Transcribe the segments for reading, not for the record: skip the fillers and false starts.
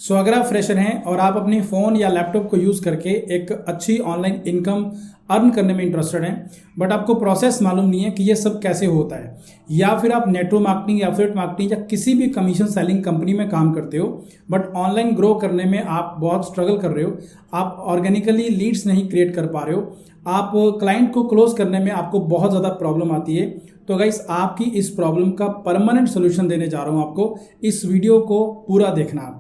अगर आप फ्रेशर हैं और आप अपने फ़ोन या लैपटॉप को यूज़ करके एक अच्छी ऑनलाइन इनकम अर्न करने में इंटरेस्टेड हैं, बट आपको प्रोसेस मालूम नहीं है कि ये सब कैसे होता है, या फिर आप नेटवर्क मार्केटिंग या एफिलिएट मार्केटिंग या किसी भी कमीशन सेलिंग कंपनी में काम करते हो, बट ऑनलाइन ग्रो करने में आप बहुत स्ट्रगल कर रहे हो, आप ऑर्गेनिकली लीड्स नहीं क्रिएट कर पा रहे हो, आप क्लाइंट को क्लोज करने में आपको बहुत ज़्यादा प्रॉब्लम आती है, तो गाइस आपकी इस प्रॉब्लम का परमानेंट सोल्यूशन देने जा रहा हूँ आपको। इस वीडियो को पूरा देखना आप।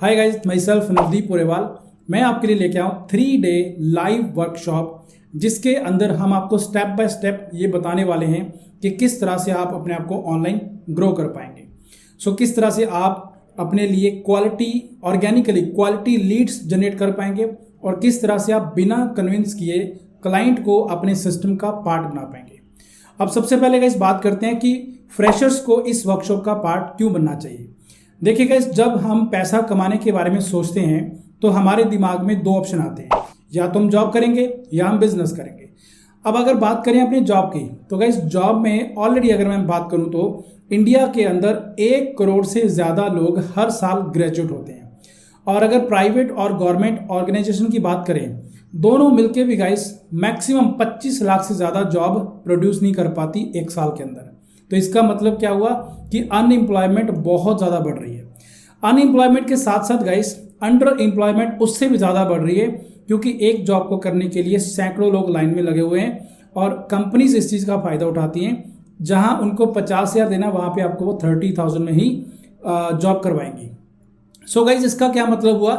Hi guys, myself Navdeep Purewal. मैं आपके लिए लेके आऊँ 3 डे लाइव वर्कशॉप, जिसके अंदर हम आपको स्टेप बाय स्टेप ये बताने वाले हैं कि किस तरह से आप अपने आप को ऑनलाइन ग्रो कर पाएंगे। किस तरह से आप अपने लिए ऑर्गेनिकली क्वालिटी लीड्स जनरेट कर पाएंगे, और किस तरह से आप बिना कन्विंस किए क्लाइंट को अपने सिस्टम का पार्ट बना पाएंगे। अब सबसे पहले गाइस बात करते हैं कि फ्रेशर्स को इस वर्कशॉप का पार्ट क्यों बनना चाहिए। देखिए गाइस, जब हम पैसा कमाने के बारे में सोचते हैं तो हमारे दिमाग में 2 ऑप्शन आते हैं, या तो हम जॉब करेंगे या हम बिजनेस करेंगे। अब अगर बात करें अपने जॉब की, तो गाइस जॉब में ऑलरेडी अगर मैं बात करूं तो इंडिया के अंदर 1 करोड़ से ज़्यादा लोग हर साल ग्रेजुएट होते हैं, और अगर प्राइवेट और गवर्नमेंट ऑर्गेनाइजेशन की बात करें, दोनों मिलके भी गाइस मैक्सिमम 25 लाख से ज़्यादा जॉब प्रोड्यूस नहीं कर पाती 1 साल के अंदर। तो इसका मतलब क्या हुआ कि अनएम्प्लॉयमेंट बहुत ज़्यादा बढ़ रही है। अनएम्प्लॉयमेंट के साथ साथ गाइस अंडर एम्प्लॉयमेंट उससे भी ज़्यादा बढ़ रही है, क्योंकि एक जॉब को करने के लिए सैकड़ों लोग लाइन में लगे हुए हैं, और कंपनीज इस चीज़ का फ़ायदा उठाती हैं। जहां उनको 50,000 देना, वहां पे आपको वो 30,000 में ही जॉब करवाएंगी। गाइस इसका क्या मतलब हुआ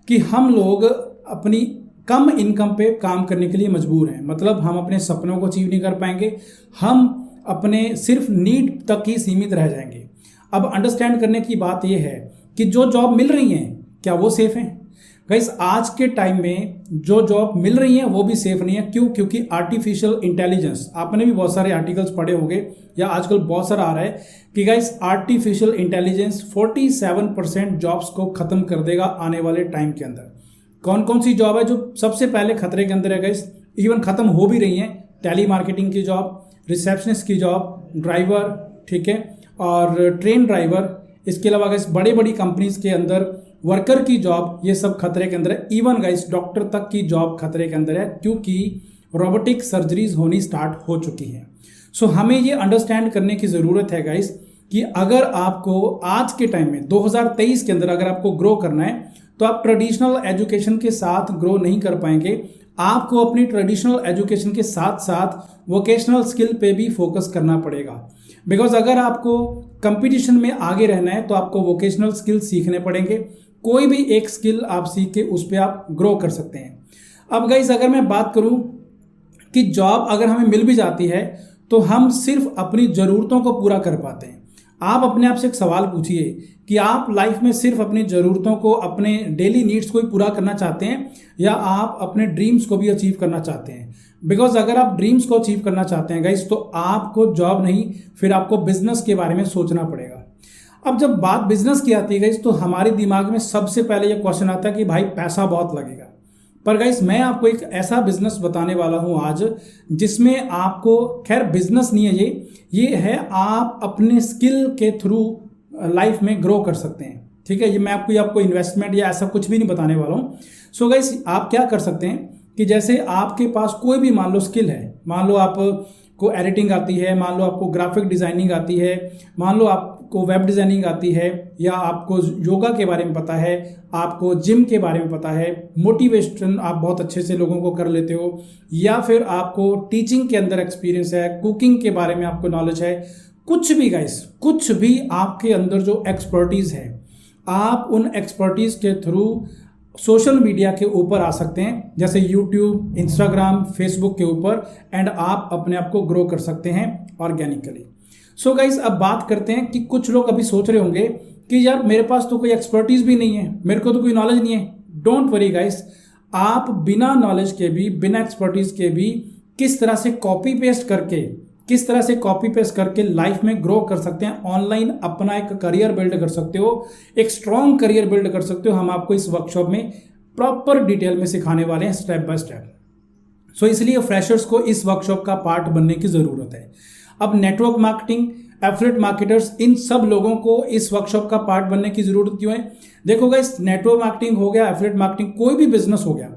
कि हम लोग अपनी कम इनकम पे काम करने के लिए मजबूर हैं। मतलब हम अपने सपनों को अचीव नहीं कर पाएंगे, हम अपने सिर्फ नीड तक ही सीमित रह जाएंगे। अब अंडरस्टैंड करने की बात यह है कि जो जॉब मिल रही हैं क्या वो सेफ हैं? गाइस आज के टाइम में जो जॉब मिल रही हैं वो भी सेफ नहीं है। क्यों? क्योंकि आर्टिफिशियल इंटेलिजेंस, आपने भी बहुत सारे आर्टिकल्स पढ़े होंगे, या आजकल बहुत सारा आ रहा है कि गाइस आर्टिफिशियल इंटेलिजेंस 47% जॉब्स को खत्म कर देगा आने वाले टाइम के अंदर। कौन कौन सी जॉब है जो सबसे पहले खतरे के अंदर है गाइस, इवन खत्म हो भी रही हैं? टेली मार्केटिंग की जॉब, रिसेप्शनिस्ट की जॉब, ड्राइवर, ठीक है, और ट्रेन ड्राइवर, इसके अलावा गाइस बड़ी बड़ी कंपनीज के अंदर वर्कर की जॉब, ये सब खतरे के अंदर है। इवन गाइस डॉक्टर तक की जॉब खतरे के अंदर है, क्योंकि रोबोटिक सर्जरीज होनी स्टार्ट हो चुकी हैं। हमें ये अंडरस्टैंड करने की ज़रूरत है गाइस कि अगर आपको आज के टाइम में 2023 के अंदर अगर आपको ग्रो करना है, तो आप ट्रेडिशनल एजुकेशन के साथ ग्रो नहीं कर पाएंगे। आपको अपनी ट्रेडिशनल एजुकेशन के साथ साथ वोकेशनल स्किल पे भी फोकस करना पड़ेगा। बिकॉज अगर आपको कंपटीशन में आगे रहना है तो आपको वोकेशनल स्किल सीखने पड़ेंगे। कोई भी एक स्किल आप सीख के उस पर आप ग्रो कर सकते हैं। अब गाइस अगर मैं बात करूं कि जॉब अगर हमें मिल भी जाती है तो हम सिर्फ अपनी ज़रूरतों को पूरा कर पाते हैं। आप अपने आप से एक सवाल पूछिए कि आप लाइफ में सिर्फ अपनी ज़रूरतों को, अपने डेली नीड्स को ही पूरा करना चाहते हैं, या आप अपने ड्रीम्स को भी अचीव करना चाहते हैं? बिकॉज अगर आप ड्रीम्स को अचीव करना चाहते हैं गाइस, तो आपको जॉब नहीं, फिर आपको बिजनेस के बारे में सोचना पड़ेगा। अब जब बात बिजनेस की आती है गाइस, तो हमारे दिमाग में सबसे पहले ये क्वेश्चन आता है कि भाई पैसा बहुत लगेगा। पर गाइस मैं आपको एक ऐसा बिजनेस बताने वाला हूं आज, जिसमें आपको, खैर बिजनेस नहीं है ये है, आप अपने स्किल के थ्रू लाइफ में ग्रो कर सकते हैं। ठीक है, ये मैं आपको इन्वेस्टमेंट या ऐसा कुछ भी नहीं बताने वाला हूं। गाइस आप क्या कर सकते हैं कि जैसे आपके पास कोई भी मान लो स्किल है, मान लो आपको एडिटिंग आती है, मान लो आपको ग्राफिक डिजाइनिंग आती है, मान लो आपको वेब डिजाइनिंग आती है, या आपको योगा के बारे में पता है, आपको जिम के बारे में पता है, मोटिवेशन आप बहुत अच्छे से लोगों को कर लेते हो, या फिर आपको टीचिंग के अंदर एक्सपीरियंस है, कुकिंग के बारे में आपको नॉलेज है, कुछ भी गाइस, कुछ भी आपके अंदर जो एक्सपर्टीज है, आप उन एक्सपर्टीज के थ्रू सोशल मीडिया के ऊपर आ सकते हैं, जैसे यूट्यूब, इंस्टाग्राम, फेसबुक के ऊपर, एंड आप अपने आप को ग्रो कर सकते हैं ऑर्गेनिकली। गाइस अब बात करते हैं कि कुछ लोग अभी सोच रहे होंगे कि यार मेरे पास तो कोई एक्सपर्टीज भी नहीं है, मेरे को तो कोई नॉलेज नहीं है। डोंट वरी गाइस, आप बिना नॉलेज के भी, बिना एक्सपर्टीज के भी किस तरह से कॉपी पेस्ट करके लाइफ में ग्रो कर सकते हैं। ऑनलाइन अपना एक करियर बिल्ड कर सकते हो, एक स्ट्रॉन्ग करियर बिल्ड कर सकते हो। हम आपको इस वर्कशॉप में प्रॉपर डिटेल में सिखाने वाले हैं, स्टेप बाय स्टेप। इसलिए फ्रेशर्स को इस वर्कशॉप का पार्ट बनने की ज़रूरत है। अब नेटवर्क मार्केटिंग, एफिलिएट मार्केटर्स, इन सब लोगों को इस वर्कशॉप का पार्ट बनने की जरूरत क्यों है? देखो गाइस, नेटवर्क मार्केटिंग हो गया, एफिलिएट मार्केटिंग, कोई भी बिजनेस हो गया,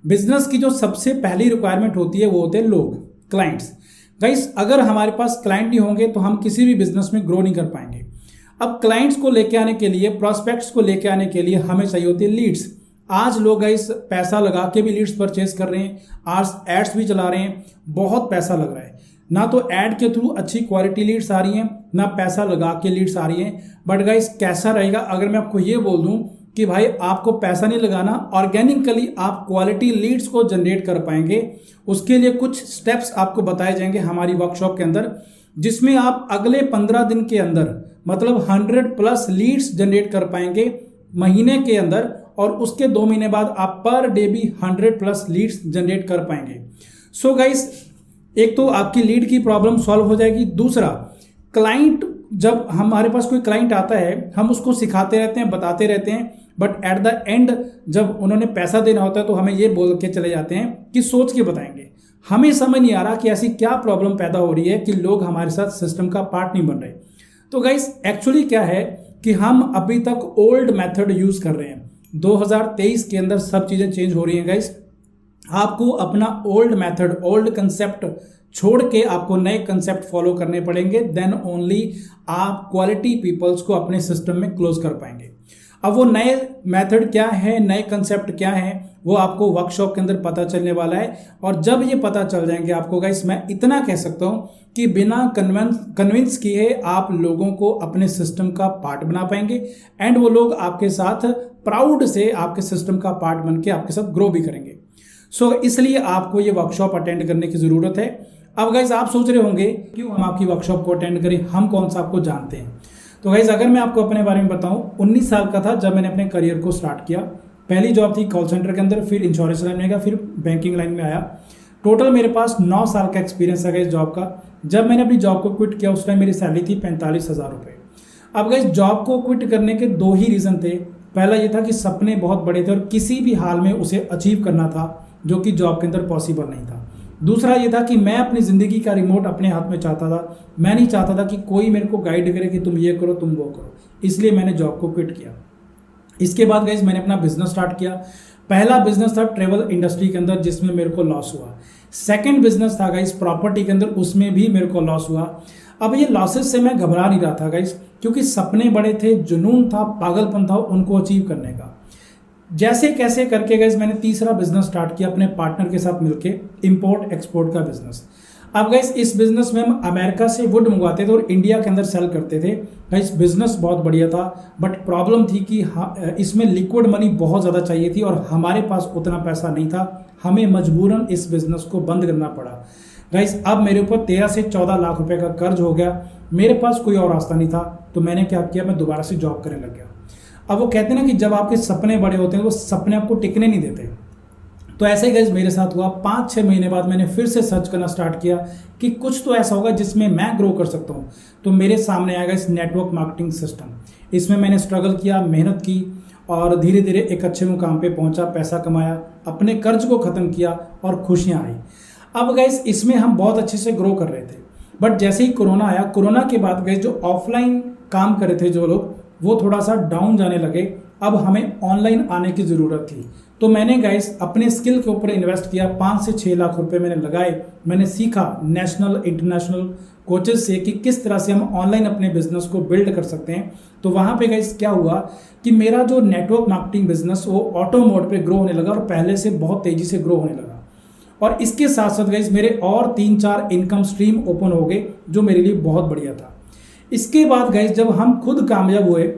बिजनेस की जो सबसे पहली रिक्वायरमेंट होती है वो होते हैं लोग, क्लाइंट्स। गाइस, अगर हमारे पास क्लाइंट नहीं होंगे तो हम किसी भी बिजनेस में ग्रो नहीं कर पाएंगे। अब क्लाइंट्स को लेके आने के लिए, प्रॉस्पेक्ट्स को लेके आने के लिए हमें चाहिए होती है लीड्स। आज लोग गाइस पैसा लगा के भी लीड्स परचेज कर रहे हैं, आज एड्स भी चला रहे हैं, बहुत पैसा लग रहा है। ना तो ऐड के थ्रू अच्छी क्वालिटी लीड्स आ रही हैं, ना पैसा लगा के लीड्स आ रही हैं। बट गाइस, कैसा रहेगा अगर मैं आपको ये बोल दूं कि भाई आपको पैसा नहीं लगाना, ऑर्गेनिकली आप क्वालिटी लीड्स को जनरेट कर पाएंगे। उसके लिए कुछ स्टेप्स आपको बताए जाएंगे हमारी वर्कशॉप के अंदर, जिसमें आप अगले 15 दिन के अंदर मतलब 100+ लीड्स जनरेट कर पाएंगे महीने के अंदर, और उसके 2 महीने बाद आप पर डे भी 100+ लीड्स जनरेट कर पाएंगे। सो गाइस, एक तो आपकी लीड की प्रॉब्लम सॉल्व हो जाएगी। दूसरा, क्लाइंट, जब हमारे पास कोई क्लाइंट आता है हम उसको सिखाते रहते हैं, बताते रहते हैं, बट एट द एंड जब उन्होंने पैसा देना होता है तो हमें ये बोल के चले जाते हैं कि सोच के बताएंगे। हमें समझ नहीं आ रहा कि ऐसी क्या प्रॉब्लम पैदा हो रही है कि लोग हमारे साथ सिस्टम का पार्ट नहीं बन रहे। तो गाइस, एक्चुअली क्या है कि हम अभी तक ओल्ड मेथड यूज कर रहे हैं। 2023 के अंदर सब चीजें चेंज हो रही हैं गाइस। आपको अपना ओल्ड मेथड, ओल्ड कंसेप्ट छोड़ के आपको नए कंसेप्ट फॉलो करने पड़ेंगे, देन ओनली आप क्वालिटी पीपल्स को अपने सिस्टम में क्लोज कर पाएंगे। अब वो नए मेथड क्या है, नए कंसेप्ट क्या है, वो आपको वर्कशॉप के अंदर पता चलने वाला है। और जब ये पता चल जाएंगे आपको गाइस, मैं इतना कह सकता हूं कि बिना कन्विंस किए आप लोगों को अपने सिस्टम का पार्ट बना पाएंगे, एंड वो लोग आपके साथ प्राउड से आपके सिस्टम का पार्ट बन के आपके साथ ग्रो भी करेंगे। सो इसलिए आपको ये वर्कशॉप अटेंड करने की जरूरत है। अब गाइज, आप सोच रहे होंगे क्यों हम आपकी वर्कशॉप को अटेंड करें, हम कौन सा आपको जानते हैं। तो गाइज, अगर मैं आपको अपने बारे में बताऊं, 19 साल का था जब मैंने अपने करियर को स्टार्ट किया। पहली जॉब थी कॉल सेंटर के अंदर, फिर इंश्योरेंस लाइन में गया, फिर बैंकिंग लाइन में आया। टोटल मेरे पास 9 साल का एक्सपीरियंस है इस जॉब का। जब मैंने अपनी जॉब को क्विट किया उस टाइम मेरी सैलरी थी 45,000 रुपये। अब गाइज, जॉब को क्विट करने के 2 ही रीज़न थे। पहला ये था कि सपने बहुत बड़े थे और किसी भी हाल में उसे अचीव करना था, जो कि जॉब के अंदर पॉसिबल नहीं था। दूसरा ये था कि मैं अपनी ज़िंदगी का रिमोट अपने हाथ में चाहता था। मैं नहीं चाहता था कि कोई मेरे को गाइड करे कि तुम ये करो, तुम वो करो, इसलिए मैंने जॉब को क्विट किया। इसके बाद गाइज, मैंने अपना बिजनेस स्टार्ट किया। पहला बिजनेस था ट्रेवल इंडस्ट्री के अंदर, जिसमें मेरे को लॉस हुआ। सेकंड बिजनेस था गाइज प्रॉपर्टी के अंदर, उसमें भी मेरे को लॉस हुआ। अब ये लॉसेस से मैं घबरा नहीं रहा था गाइज, क्योंकि सपने बड़े थे, जुनून था, पागलपन था उनको अचीव करने का। जैसे कैसे करके गाइज मैंने तीसरा बिजनेस स्टार्ट किया अपने पार्टनर के साथ मिलके, इंपोर्ट एक्सपोर्ट का बिजनेस। अब गाइज, इस बिजनेस में हम अमेरिका से वुड मंगवाते थे और इंडिया के अंदर सेल करते थे। गाइज, बिजनेस बहुत बढ़िया था, बट प्रॉब्लम थी कि इसमें लिक्विड मनी बहुत ज़्यादा चाहिए थी और हमारे पास उतना पैसा नहीं था। हमें मजबूरन इस बिजनेस को बंद करना पड़ा। गाइज, अब मेरे ऊपर 13 से 14 लाख रुपए का कर्ज हो गया। मेरे पास कोई और रास्ता नहीं था, तो मैंने क्या किया, मैं दोबारा से जॉब करने लग गया। अब वो कहते हैं ना कि जब आपके सपने बड़े होते हैं वो सपने आपको टिकने नहीं देते। तो ऐसे ही गाइस मेरे साथ हुआ। 5-6 महीने बाद मैंने फिर से सर्च करना स्टार्ट किया कि कुछ तो ऐसा होगा जिसमें मैं ग्रो कर सकता हूँ। तो मेरे सामने आएगा इस नेटवर्क मार्केटिंग सिस्टम। इसमें मैंने स्ट्रगल किया, मेहनत की और धीरे धीरे एक अच्छे मुकाम पे पहुंचा, पैसा कमाया, अपने कर्ज को ख़त्म किया और खुशियाँ आई। अब गाइस, इसमें हम बहुत अच्छे से ग्रो कर रहे थे, बट जैसे ही कोरोना आया, कोरोना के बाद गाइस जो ऑफलाइन काम कर रहे थे जो लोग, वो थोड़ा सा डाउन जाने लगे। अब हमें ऑनलाइन आने की ज़रूरत थी। तो मैंने गाइस अपने स्किल के ऊपर इन्वेस्ट किया। 5 से 6 लाख रुपए मैंने लगाए। मैंने सीखा नेशनल इंटरनेशनल कोचेस से कि किस तरह से हम ऑनलाइन अपने बिजनेस को बिल्ड कर सकते हैं। तो वहाँ पे गाइस क्या हुआ कि मेरा जो नेटवर्क मार्केटिंग बिजनेस वो ऑटो मोड पे ग्रो होने लगा और पहले से बहुत तेज़ी से ग्रो होने लगा। और इसके साथ साथ गाइस मेरे और 3-4 इनकम स्ट्रीम ओपन हो गए, जो मेरे लिए बहुत बढ़िया था। इसके बाद गाइस जब हम खुद कामयाब हुए,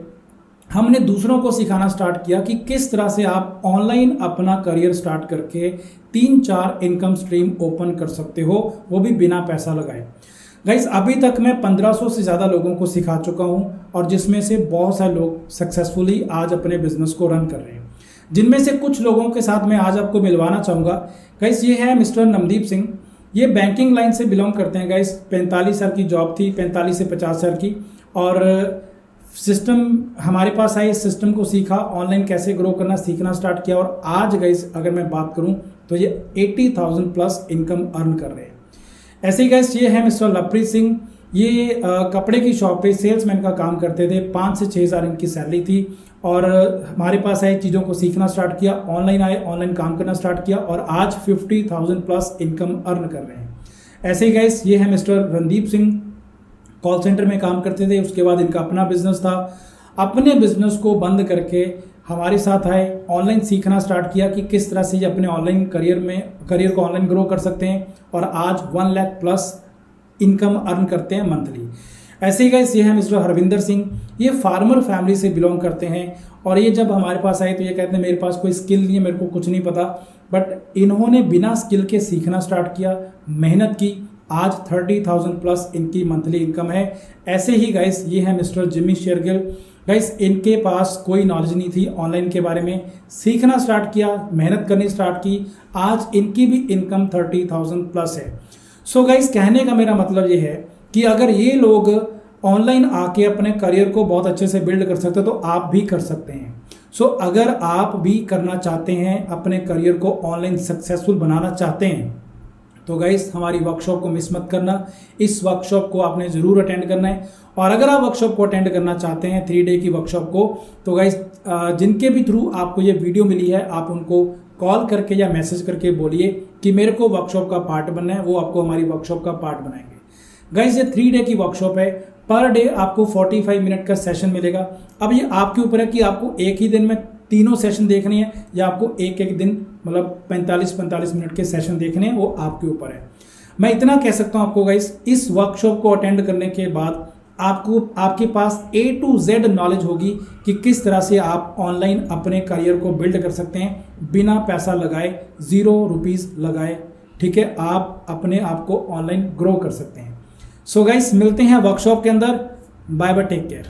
हमने दूसरों को सिखाना स्टार्ट किया कि किस तरह से आप ऑनलाइन अपना करियर स्टार्ट करके 3-4 इनकम स्ट्रीम ओपन कर सकते हो, वो भी बिना पैसा लगाए। गाइस अभी तक मैं 1500 से ज़्यादा लोगों को सिखा चुका हूँ और जिसमें से बहुत सारे लोग सक्सेसफुली आज अपने बिजनेस को रन कर रहे हैं। जिनमें से कुछ लोगों के साथ मैं आज आपको मिलवाना चाहूँगा। गाइस ये है मिस्टर नमदीप सिंह। ये बैंकिंग लाइन से बिलोंग करते हैं गाइस। 45 साल की जॉब थी, 45 से 50 साल की, और सिस्टम हमारे पास आए, इस सिस्टम को सीखा, ऑनलाइन कैसे ग्रो करना सीखना स्टार्ट किया और आज गाइस अगर मैं बात करूं तो ये 80,000 प्लस इनकम अर्न कर रहे हैं। ऐसे ही गाइस ये है मिस्टर लवप्रीत सिंह। ये कपड़े की शॉप पे सेल्समैन का काम करते थे। 5 से 6 हज़ार इनकी सैलरी थी और हमारे पास आए, चीज़ों को सीखना स्टार्ट किया, ऑनलाइन आए, ऑनलाइन काम करना स्टार्ट किया और आज 50,000 प्लस इनकम अर्न कर रहे हैं। ऐसे ही गाइस, ये है mister Randeep Singh, call centre में काम करते थे। उसके बाद इनका अपना बिजनेस था। अपने बिजनेस को बंद करके हमारे साथ आए, ऑनलाइन सीखना स्टार्ट किया कि किस तरह से ये अपने ऑनलाइन करियर को ऑनलाइन ग्रो कर सकते हैं और आज 1 लाख प्लस इनकम अर्न करते हैं मंथली। ऐसे ही गाइस, ये है मिस्टर हरविंदर सिंह। ये फार्मर फैमिली से बिलोंग करते हैं और ये जब हमारे पास आए तो ये कहते हैं मेरे पास कोई स्किल नहीं है, मेरे को कुछ नहीं पता, बट इन्होंने बिना स्किल के सीखना स्टार्ट किया, मेहनत की, आज 30,000 प्लस इनकी मंथली इनकम है। ऐसे ही गाइस, ये है मिस्टर जिमी शेरगिल। गाइस, इनके पास कोई नॉलेज नहीं थी ऑनलाइन के बारे में, सीखना स्टार्ट किया, मेहनत करनी स्टार्ट की, आज इनकी भी इनकम 30,000 प्लस है। सो गाइस, कहने का मेरा मतलब ये है कि अगर ये लोग ऑनलाइन आके अपने करियर को बहुत अच्छे से बिल्ड कर सकते हैं तो आप भी कर सकते हैं। सो अगर आप भी करना चाहते हैं, अपने करियर को ऑनलाइन सक्सेसफुल बनाना चाहते हैं, तो गाइस हमारी वर्कशॉप को मिस मत करना। इस वर्कशॉप को आपने ज़रूर अटेंड करना है। और अगर आप वर्कशॉप को अटेंड करना चाहते हैं 3 डे की वर्कशॉप को, तो गाइस जिनके भी थ्रू आपको ये वीडियो मिली है, आप उनको कॉल करके या मैसेज करके बोलिए कि मेरे को वर्कशॉप का पार्ट बनना है, वो आपको हमारी वर्कशॉप का पार्ट बनाएंगे। गाइस, ये 3 डे की वर्कशॉप है। पर डे आपको 45 मिनट का सेशन मिलेगा। अब ये आपके ऊपर है कि आपको एक ही दिन में तीनों सेशन देखने हैं या आपको एक एक दिन मतलब 45-45 मिनट के सेशन देखने हैं, वो आपके ऊपर है। मैं इतना कह सकता हूँ आपको गाइस, इस वर्कशॉप को अटेंड करने के बाद आपको आपके पास A to Z नॉलेज होगी कि किस तरह से आप ऑनलाइन अपने करियर को बिल्ड कर सकते हैं बिना पैसा लगाए, 0 रुपीज़ लगाए। ठीक है, आप अपने आप को ऑनलाइन ग्रो कर सकते हैं। सो गाइस, मिलते हैं वर्कशॉप के अंदर। Bye bye, take care.